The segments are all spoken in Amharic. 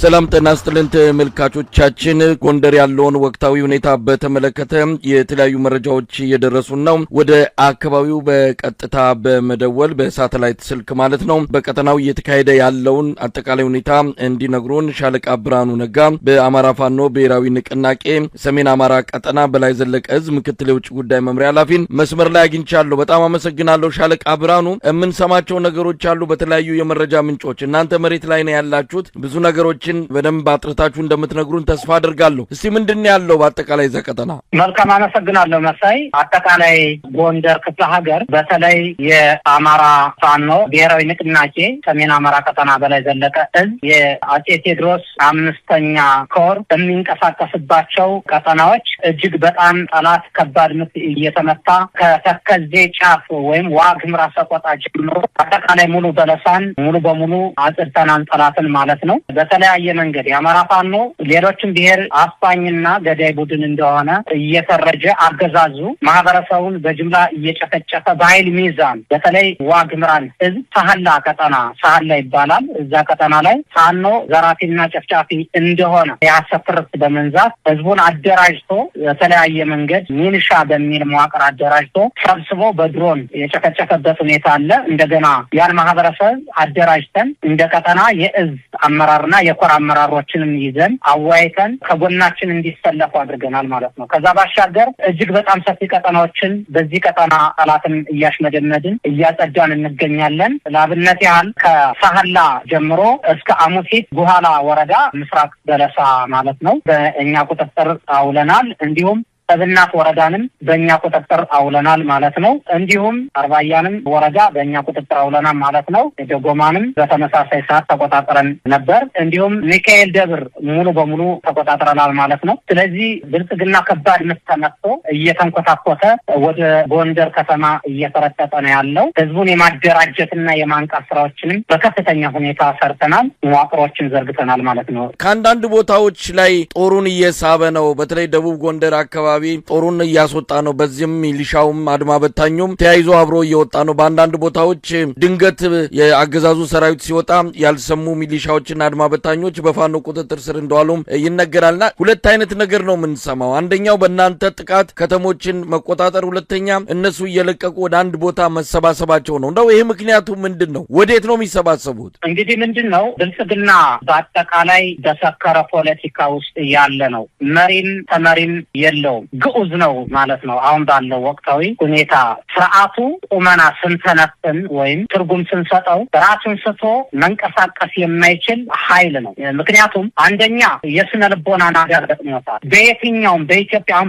ሰላም ጤና ይስጥልን ተመልካቾቻችን ጎንደር ያለውን ወቅታዊ ሁኔታ በተመለከተ የተለያዩ መረጃዎች እየደረሱን ነው። ወደ አካባቢው በቀጥታ በመደወል በሳተላይት ስልክ ማለት ነው በቀጠናው እየተካሄደ ያለውን አጠቃላይ ሁኔታ እንዲነግሩን ሻለቃ ብርሃኑ ነጋ በአማራ ፋኖ ብሔራዊ ንቅናቄ ሰሜን አማራ ቀጠና በላይ ዘለቀ ዕዝ ምክትል የውጭ ጉዳይ መምሪያ ኃላፊን መስመር ላይ አግኝቻለሁ። በጣም አመሰግናለሁ ሻለቃ ብርሃኑ። የምንሰማቸው ነገሮች አሉ በተለያዩ የመረጃ ምንጮች፣ እናንተ መሬት ላይ ነው ያላችሁት፣ ብዙ ነገሮችን በደንብ አጥርታችሁ እንደምትነግሩን ተስፋ አድርጋለሁ። እስቲ ምንድነው ያለው በአጠቃላይ ዘቀጠና? መልካም አመሰግናለሁ መሳይ። አጠቃላይ ጎንደር ክፍለ ሀገር በተለይ የአማራ ፋኖ ብሔራዊ ንቅናቄ ሰሜን አማራ ቀጠና በላይ ዘለቀ ዕዝ የአጼ ቴዎድሮስ 5ኛ ኮር የሚንቀሳቀስባቸው ቀጠናዎች እጅግ በጣም ጠላት ከባድ ምት እየተመታ ከተከዜ ጫፍ ወይም ዋግምራ ሰቆጣ ጀምሮ አጠቃላይ ሙሉ በለሳን ሙሉ በሙሉ አጽድተናል ጠላትን ማለት ነው። በተለያየ መንገድ የአማራ ፋኖ ሌሎችን ብሔር አስፋኝና ገዳይ ቡድን እንደሆነ እየፈረጀ አገዛዙ ማህበረሰቡን በጅምላ እየጨፈጨፈ በኃይል ሚዛን በተለይ ዋግምራን ዕዝ ሳህላ ቀጠና ሳህላ ይባላል። እዛ ቀጠና ላይ ፋኖ ዘራፊና ጨፍጫፊ እንደሆነ ያሰፍርት በመንዛት ህዝቡን አደራጅቶ በተለያየ መንገድ ሚኒሻ በሚል መዋቅር አደራጅቶ ሰብስቦ በድሮን የጨፈጨፈበት ሁኔታ አለ። እንደገና ያን ማህበረሰብ አደራጅተን እንደ ቀጠና የዕዝ አመራርና የኮር አመራሮችንም ይዘን አዋይተን ከጎናችን እንዲሰለፉ አድርገናል ማለት ነው። ከዛ ባሻገር እጅግ በጣም ሰፊ ቀጠናዎችን በዚህ ቀጠና ጠላትን እያሽመደመድን እያጸዳን እንገኛለን። ለአብነት ያህል ከሳህላ ጀምሮ እስከ አሙሲት ጉሃላ ወረዳ ምስራቅ በለሳ ማለት ነው በእኛ ቁጥጥር አውለናል። እንዲሁም ሰብናት ወረዳንም በእኛ ቁጥጥር አውለናል ማለት ነው። እንዲሁም አርባያንም ወረዳ በእኛ ቁጥጥር አውለናል ማለት ነው። ደጎማንም በተመሳሳይ ሰዓት ተቆጣጥረን ነበር። እንዲሁም ሚካኤል ደብር ሙሉ በሙሉ ተቆጣጥረናል ማለት ነው። ስለዚህ ብልጽግና ከባድ ምት ተመትቶ እየተንኮታኮተ ወደ ጎንደር ከተማ እየተረጠጠ ነው ያለው። ህዝቡን የማደራጀትና የማንቃት ስራዎችንም በከፍተኛ ሁኔታ ሰርተናል፣ መዋቅሮችን ዘርግተናል ማለት ነው። ከአንዳንድ ቦታዎች ላይ ጦሩን እየሳበ ነው። በተለይ ደቡብ ጎንደር አካባቢ ጦሩን እያስወጣ ነው። በዚህም ሚሊሻውም አድማ በታኙም ተያይዞ አብሮ እየወጣ ነው። በአንዳንድ ቦታዎች ድንገት የአገዛዙ ሰራዊት ሲወጣ ያልሰሙ ሚሊሻዎችና አድማ በታኞች በፋኖ ቁጥጥር ስር እንደዋሉም ይነገራልና ሁለት አይነት ነገር ነው የምንሰማው። አንደኛው በእናንተ ጥቃት ከተሞችን መቆጣጠር፣ ሁለተኛ እነሱ እየለቀቁ ወደ አንድ ቦታ መሰባሰባቸው ነው። እንደው ይሄ ምክንያቱ ምንድነው? ወዴት ነው የሚሰባሰቡት? እንግዲህ ምንድነው ብልጽግና በአጠቃላይ በሰከረ ፖለቲካ ውስጥ ያለ ነው። መሪም ተመሪም የለውም። ግዑዝ ነው ማለት ነው። አሁን ባለው ወቅታዊ ሁኔታ ስርዓቱ ቁመና ስንተነትን ወይም ትርጉም ስንሰጠው ራሱን ስቶ መንቀሳቀስ የማይችል ኃይል ነው። ምክንያቱም አንደኛ የስነ ልቦና ነገር ገጥሞታል። በየትኛውም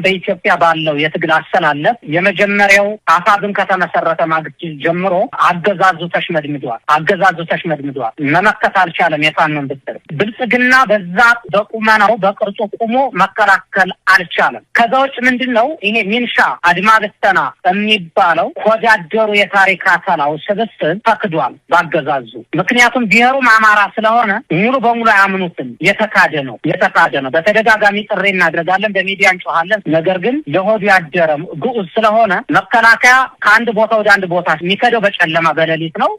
በኢትዮጵያ ባለው የትግል አሰላለፍ የመጀመሪያው አፋብን ከተመሰረተ ማግስት ጀምሮ አገዛዙ ተሽመድምዷል። መመከት አልቻለም። የፋኖን ብትር ብልጽግና በዛ በቁመናው በቅርጹ ቁሞ መከላከል አልቻለም። ከዛ ውጭ ምንድነው ይሄ ሚንሻ አድማ በተና የሚባለው ወዳደሩ የታሪክ አካላው ስብስብ ተክዷል ባገዛዙ። ምክንያቱም ብሔሩም አማራ ስለሆነ ሙሉ በሙሉ አያምኑትም። የተካደ ነው። በተደጋጋሚ ጥሪ እናደርጋለን፣ በሚዲያ እንጮሃለን። ነገር ግን ለሆዱ ያደረ ግዑዝ ስለሆነ መከላከያ ከአንድ ቦታ ወደ አንድ ቦታ የሚከደው በጨለማ በሌሊት ነው።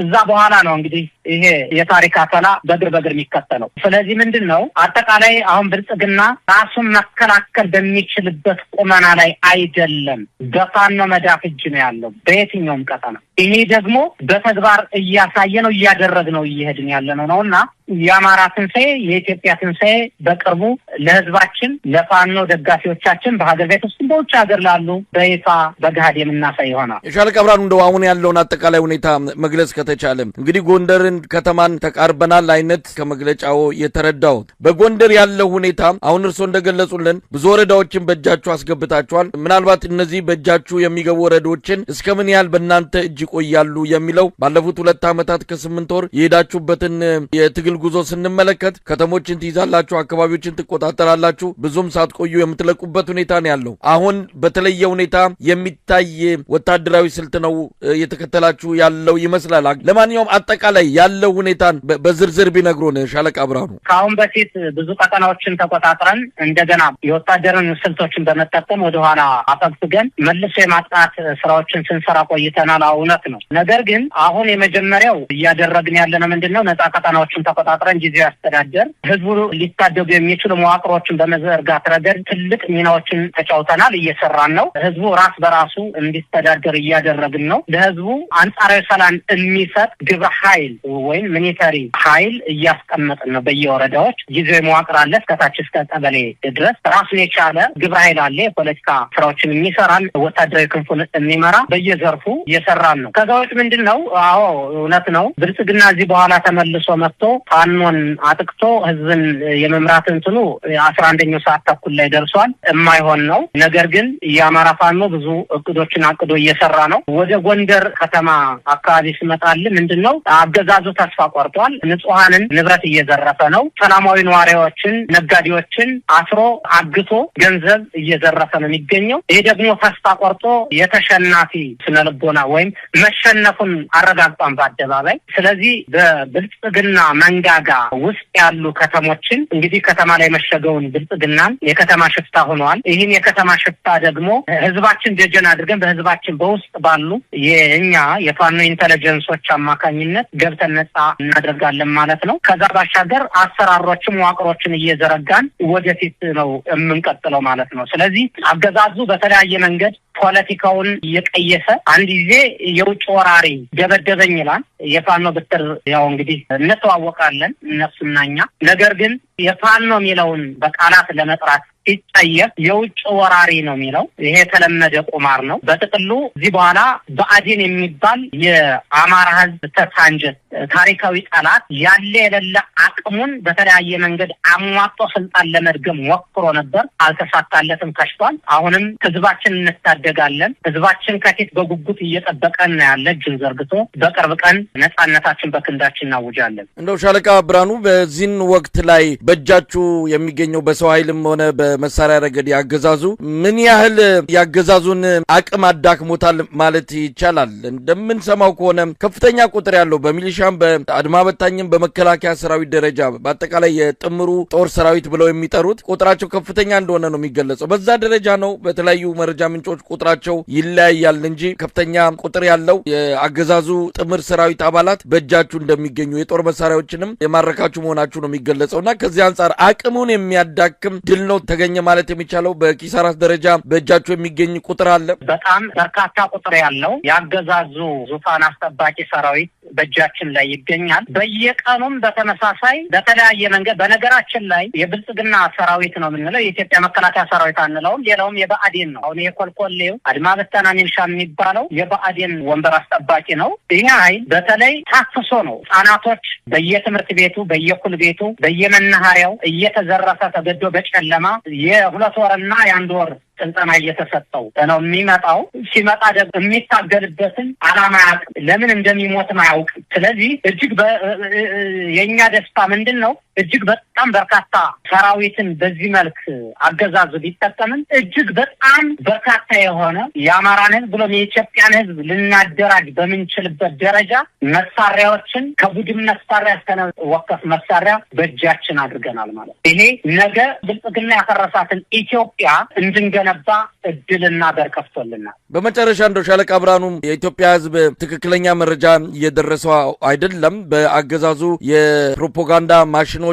እዛ በኋላ ነው እንግዲህ ይሄ የታሪክ አካላ በግር የሚከተለው። ስለዚህ ምንድነው አጠቃላይ አሁን ብልጽግና ራሱን መከላከል በሚችልበት ቁመና ላይ አይደለም። በፋኖ መዳፍ እጅ ነው ያለው በየትኛውም ቀጠና። ይሄ ደግሞ በተግባር እያሳየነው እያደረግነው እየሄድን ያለነው ነውና የአማራ ትንሣኤ የኢትዮጵያ ትንሣኤ በቅርቡ ለህዝባችን ለፋኖ ደጋፊዎቻችን በሀገር ቤት ውስጥ በውጭ ሀገር ላሉ በይፋ በገሃድ የምናሳይ ይሆናል። ሻለቃ ብርሃኑ እንደው አሁን ያለውን አጠቃላይ ሁኔታ መግለጽ ከተቻለም እንግዲህ ጎንደርን ከተማን ተቃርበናል አይነት ከመግለጫው የተረዳሁት በጎንደር ያለው ሁኔታ አሁን እርሶ እንደገለጹልን ብዙ ወረዳዎችን በእጃችሁ አስገብታችኋል። ምናልባት እነዚህ በእጃችሁ የሚገቡ ወረዳዎችን እስከምን ያህል በእናንተ እጅ ይቆያሉ የሚለው ባለፉት 2 ዓመታት ከ8 ወር የሄዳችሁበትን የትግል ጉዞ ስንመለከት ከተሞችን ትይዛላችሁ፣ አካባቢዎችን ትቆጣጠራላችሁ፣ ብዙም ሳትቆዩ የምትለቁበት ሁኔታ ነው ያለው። አሁን በተለየ ሁኔታ የሚታይ ወታደራዊ ስልት ነው የተከተላችሁ ያለው ይመስላል። ለማንኛውም አጠቃላይ ያለው ሁኔታን በዝርዝር ቢነግሩን ሻለቃ ብርሃኑ። ከአሁን በፊት ብዙ ቀጠናዎችን ተቆጣጥረን እንደገና የወታደርን ስልቶችን በመጠቀም ወደኋላ አፈግፍገን መልሶ የማጥቃት ስራዎችን ስንሰራ ቆይተናል። እውነት ነው። ነገር ግን አሁን የመጀመሪያው እያደረግን ያለነው ምንድነው? ነጻ ቀጠናዎችን ተቆጣጥረን ጊዜያዊ አስተዳደር ህዝቡ ሊታደጉ የሚችሉ መዋቅሮችን በመዘርጋት ረገድ ትልቅ ሚናዎችን ተጫውተናል። እየሰራን ነው። ህዝቡ ራስ በራሱ እንዲስተዳደር እያደረግን ነው። ለህዝቡ አንጻራዊ ሰላም የሚሰጥ ግብረ ኃይል ወይም ሚሊተሪ ኃይል እያስቀመጥን ነው። በየወረዳዎች ጊዜያዊ መዋቅር አለ። እስከታች እስከ ቀበሌ ድረስ ራሱን የቻለ ግብረ ኃይል አለ። የፖለቲካ ስራዎችን የሚሰራን ወታደራዊ ክንፉን የሚመራ በየዘርፉ እየሰራን ነው። ከዛ ውጭ ምንድነው? አዎ እውነት ነው። ብልጽግና እዚህ በኋላ ተመልሶ መጥቶ ፋኖን አጥቅቶ ህዝብን የመምራት እንትኑ 11ኛው ሰዓት ተኩል ላይ ደርሷል። የማይሆን ነው። ነገር ግን የአማራ ፋኖ ብዙ እቅዶችን አቅዶ እየሰራ ነው። ወደ ጎንደር ከተማ አካባቢ ሲመጣል ምንድነው? አገዛዙ ተስፋ ቆርጧል። ንጹሃንን ንብረት እየዘረፈ ነው። ሰላማዊ ነዋሪዎችን፣ ነጋዴዎችን አስሮ አግቶ ገንዘብ እየዘረፈ ነው የሚገኘው። ይሄ ደግሞ ተስፋ ቆርጦ የተሸናፊ ስነልቦና ወይም መሸነፉን አረጋግጧን በአደባባይ። ስለዚህ በብልጽግና መንጋጋ ውስጥ ያሉ ከተሞችን እንግዲህ ከተማ ላይ መሸገውን ብልጽግናን የከተማ ሽፍታ ሆነዋል። ይህን የከተማ ሽፍታ ደግሞ ህዝባችን ደጀን አድርገን በህዝባችን በውስጥ ባሉ የኛ የፋኖ ኢንተለጀንሶች አማካኝነት ገብተን ነጻ እናደርጋለን ማለት ነው። ከዛ ባሻገር አሰራሮችን መዋቅሮችን እየዘረጋን ወደፊት ነው የምንቀጥለው ማለት ነው። ስለዚህ አገዛዙ በተለያየ መንገድ ፖለቲካውን እየቀየሰ አንድ ጊዜ የውጭ ወራሪ ደበደበኝ ይላል። የፋኖ ብትር ያው እንግዲህ እንተዋወቃለን እነሱና እኛ። ነገር ግን የፋኖ የሚለውን በቃላት ለመጥራት ሲጠየቅ የውጭ ወራሪ ነው የሚለው። ይሄ የተለመደ ቁማር ነው። በጥቅሉ እዚህ በኋላ ብአዴን የሚባል የአማራ ህዝብ ተሳንጀት ታሪካዊ ጠላት ያለ የሌለ አቅሙን በተለያየ መንገድ አሟጦ ስልጣን ለመድገም ሞክሮ ነበር። አልተሳካለትም፣ ከሽቷል። አሁንም ህዝባችን እንታደጋለን። ህዝባችን ከፊት በጉጉት እየጠበቀን ነው ያለ እጁን ዘርግቶ። በቅርብ ቀን ነጻነታችን በክንዳችን እናውጃለን። እንደው ሻለቃ ብርሃኑ በዚህን ወቅት ላይ በእጃችሁ የሚገኘው በሰው ኃይልም ሆነ በመሳሪያ ረገድ ያገዛዙ ምን ያህል ያገዛዙን አቅም አዳክሞታል ማለት ይቻላል? እንደምንሰማው ከሆነ ከፍተኛ ቁጥር ያለው በሚሊሻም በአድማ በታኝም በመከላከያ ሰራዊት ደረጃ በአጠቃላይ የጥምሩ ጦር ሰራዊት ብለው የሚጠሩት ቁጥራቸው ከፍተኛ እንደሆነ ነው የሚገለጸው። በዛ ደረጃ ነው። በተለያዩ መረጃ ምንጮች ቁጥራቸው ይለያያል እንጂ ከፍተኛ ቁጥር ያለው የአገዛዙ ጥምር ሰራዊት አባላት በእጃችሁ እንደሚገኙ የጦር መሳሪያዎችንም የማረካችሁ መሆናችሁ ነው የሚገለጸውና ከዚህ አንጻር አቅሙን የሚያዳክም ድል ነው ተገኘ ማለት የሚቻለው። በኪሳራስ ደረጃ በእጃችሁ የሚገኝ ቁጥር አለ? በጣም በርካታ ቁጥር ያለው ያገዛዙ ዙፋን አስጠባቂ ሰራዊት በእጃችን ላይ ይገኛል። በየቀኑም በተመሳሳይ በተለያየ መንገድ በነገራችን ላይ የብልጽግና ሰራዊት ነው የምንለው የኢትዮጵያ መከላከያ ሰራዊት አንለውም። ሌላውም የብአዴን ነው። አሁን የኮልኮሌው አድማ በተና ሚሊሻ የሚባለው የብአዴን ወንበር አስጠባቂ ነው። ይህ ኃይል በተለይ ታፍሶ ነው ህጻናቶች በየትምህርት ቤቱ በየኩል ቤቱ በየመናኸሪያው እየተዘረፈ ተገዶ በጨለማ የ2 ወርና የ1 ወር ስልጠና እየተሰጠው ነው የሚመጣው። ሲመጣ ደግሞ የሚታገልበትን ዓላማ ያውቅ፣ ለምን እንደሚሞት ማያውቅ። ስለዚህ እጅግ የኛ ደስታ ምንድነው? እጅግ በጣም በርካታ ሰራዊትን በዚህ መልክ አገዛዙ ቢጠቀምን እጅግ በጣም በርካታ የሆነ የአማራን ህዝብ ብሎም የኢትዮጵያን ህዝብ ልናደራጅ በምንችልበት ደረጃ መሳሪያዎችን ከቡድን መሳሪያ እስከ ወከፍ መሳሪያ በእጃችን አድርገናል ማለት። ይሄ ነገ ብልጽግና ያፈረሳትን ኢትዮጵያ እንድንገነባ እድልና በር ከፍቶልናል። በመጨረሻ እንደው ሻለቃ ብርሃኑ የኢትዮጵያ ህዝብ ትክክለኛ መረጃ እየደረሰው አይደለም። በአገዛዙ የፕሮፓጋንዳ ማሽኖች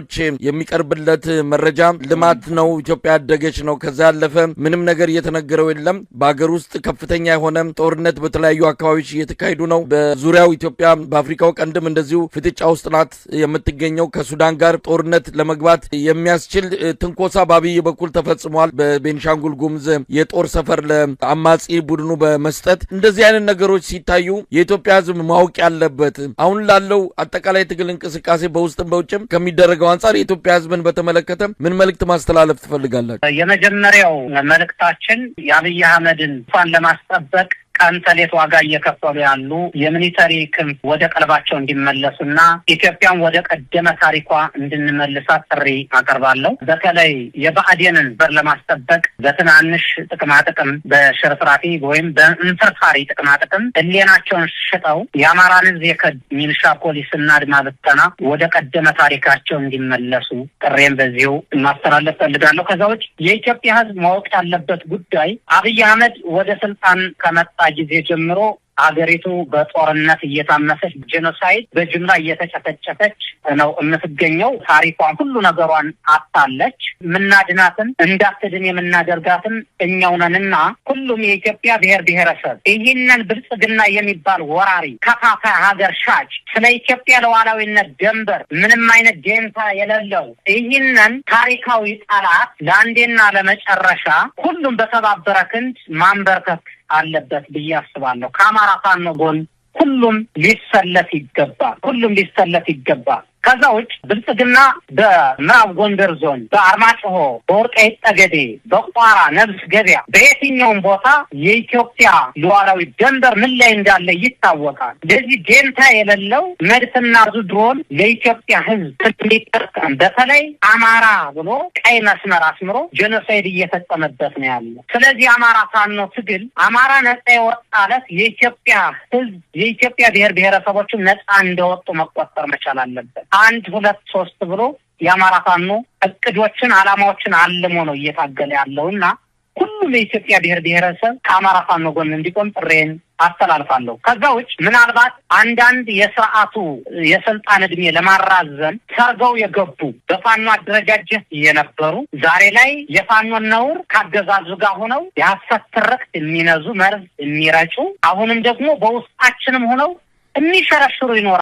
የሚቀርብለት መረጃ ልማት ነው፣ ኢትዮጵያ ያደገች ነው፣ ከዛ ያለፈ ምንም ነገር እየተነገረው የለም። በአገር ውስጥ ከፍተኛ የሆነ ጦርነት በተለያዩ አካባቢዎች እየተካሄዱ ነው። በዙሪያው ኢትዮጵያ በአፍሪካው ቀንድም እንደዚሁ ፍጥጫ ውስጥ ናት የምትገኘው። ከሱዳን ጋር ጦርነት ለመግባት የሚያስችል ትንኮሳ በአብይ በኩል ተፈጽሟል። በቤንሻንጉል ጉሙዝ የጦር ሰፈር ለአማጺ ቡድኑ በመስጠት እንደዚህ አይነት ነገሮች ሲታዩ የኢትዮጵያ ህዝብ ማወቅ ያለበት አሁን ላለው አጠቃላይ ትግል እንቅስቃሴ በውስጥም በውጭም ከሚደረገው አንጻር የኢትዮጵያ ህዝብን በተመለከተ ምን መልእክት ማስተላለፍ ትፈልጋላችሁ? የመጀመሪያው መልእክታችን የአብይ አህመድን ፋን ለማስጠበቅ ቀን ተሌት ዋጋ እየከፈሉ ያሉ የሚሊተሪ ክንፍ ወደ ቀልባቸው እንዲመለሱና ኢትዮጵያን ወደ ቀደመ ታሪኳ እንድንመልሳት ጥሪ አቀርባለሁ። በተለይ የብአዴንን በር ለማስጠበቅ በትናንሽ ጥቅማጥቅም በሽርፍራፊ ወይም በእንፍርፋሪ ጥቅማጥቅም ህሊናቸውን ሽጠው የአማራን ህዝብ የከዱ ሚሊሻ ፖሊስና አድማ ብተና ወደ ቀደመ ታሪካቸው እንዲመለሱ ጥሬን በዚሁ ማስተላለፍ ፈልጋለሁ። ከዛ ውጭ የኢትዮጵያ ህዝብ ማወቅ ያለበት ጉዳይ አብይ አህመድ ወደ ስልጣን ከመጣ ጊዜ ጀምሮ አገሪቱ በጦርነት እየታመሰች ጄኖሳይድ በጅምላ እየተጨፈጨፈች ነው የምትገኘው። ታሪኳን ሁሉ ነገሯን አጣለች። ምናድናትን እንዳትድን የምናደርጋትን እኛው ነንና ሁሉም የኢትዮጵያ ብሔር ብሔረሰብ ይህንን ብልጽግና የሚባል ወራሪ ከፋፋይ ሀገር ሻጭ ስለ ኢትዮጵያ ሉዓላዊነት ድንበር ምንም አይነት ደንታ የሌለው ይህንን ታሪካዊ ጠላት ለአንዴና ለመጨረሻ ሁሉም በተባበረ ክንድ ማንበርከክ አለበት ብዬ አስባለሁ። ከአማራ ፋኖ ጎን ሁሉም ሊሰለፍ ይገባል። ከዛ ውጭ ብልጽግና በምዕራብ ጎንደር ዞን በአርማጭሆ፣ በወልቃይት ጠገዴ፣ በቋራ፣ ነብስ ገበያ በየትኛውም ቦታ የኢትዮጵያ ሉዓላዊ ድንበር ምን ላይ እንዳለ ይታወቃል። ለዚህ ደንታ የሌለው መድፍና ድሮን ለኢትዮጵያ ሕዝብ እንዲጠቀም በተለይ አማራ ብሎ ቀይ መስመር አስምሮ ጄኖሳይድ እየፈጸመበት ነው ያለው። ስለዚህ አማራ ፋኖ ትግል አማራ ነጻ የወጣለት የኢትዮጵያ ሕዝብ የኢትዮጵያ ብሔር ብሔረሰቦችን ነጻ እንደወጡ መቆጠር መቻል አለበት። 1 2 3 ብሎ የአማራ ፋኖ እቅዶችን አላማዎችን አልሞ ነው እየታገለ ያለውና ሁሉም የኢትዮጵያ ብሔር ብሔረሰብ ከአማራ ፋኖ ጎን እንዲቆም ጥሬን አስተላልፋለሁ። ከዛ ውጭ ምናልባት አንዳንድ የሥርዓቱ የስልጣን እድሜ ለማራዘም ሰርገው የገቡ በፋኖ አደረጃጀት የነበሩ ዛሬ ላይ የፋኖን ነውር ካገዛዙ ጋር ሆነው የሐሰት ትርክት የሚነዙ መርዝ የሚረጩ አሁንም ደግሞ በውስጣችንም ሆነው የሚሸረሽሩ ይኖራል።